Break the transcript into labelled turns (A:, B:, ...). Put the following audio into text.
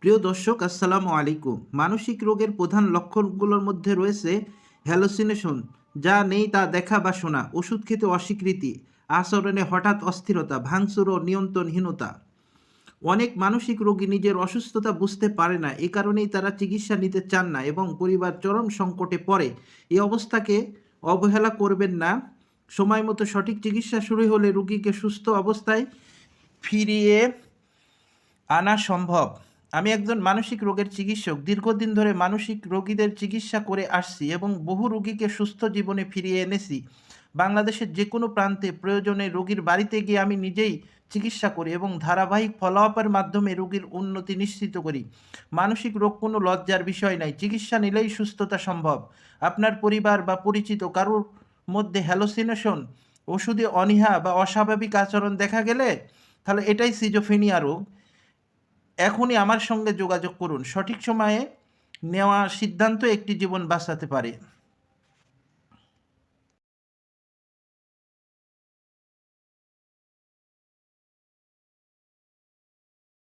A: প্রিয় দর্শক, আসসালামু আলাইকুম। মানসিক রোগের প্রধান লক্ষণগুলোর মধ্যে রয়েছে হ্যালোসিনেশন, যা নেই তা দেখা বা শোনা, ওষুধ খেতে অস্বীকৃতি, আচরণে হঠাৎ অস্থিরতা, ভাঙচুর ও নিয়ন্ত্রণহীনতা। অনেক মানসিক রোগী নিজের অসুস্থতা বুঝতে পারে না, এ কারণেই তারা চিকিৎসা নিতে চান না এবং পরিবার চরম সংকটে পড়ে। এই অবস্থাকে অবহেলা করবেন না। সময় মতো সঠিক চিকিৎসা শুরু হলে রোগীকে সুস্থ অবস্থায় ফিরিয়ে আনা সম্ভব। আমি একজন মানসিক রোগের চিকিৎসক। দীর্ঘদিন ধরে মানসিক রোগীদের চিকিৎসা করে আসছি এবং বহু রোগীকে সুস্থ জীবনে ফিরিয়ে এনেছি। বাংলাদেশের যে কোনো প্রান্তে প্রয়োজনে রোগীর বাড়িতে গিয়ে আমি নিজেই চিকিৎসা করি এবং ধারাবাহিক ফলো আপের মাধ্যমে রোগীর উন্নতি নিশ্চিত করি। মানসিক রোগ কোনো লজ্জার বিষয় নাই, চিকিৎসা নিলেই সুস্থতা সম্ভব। আপনার পরিবার বা পরিচিত কারোর মধ্যে হ্যালোসিনেশন, ওষুধে অনীহা বা অস্বাভাবিক আচরণ দেখা গেলে তাহলে এটাই সিজোফ্রেনিয়া রোগ। এখনই আমার সঙ্গে যোগাযোগ করুন। সঠিক সময়ে নেওয়া সিদ্ধান্ত একটি জীবন বাঁচাতে পারে।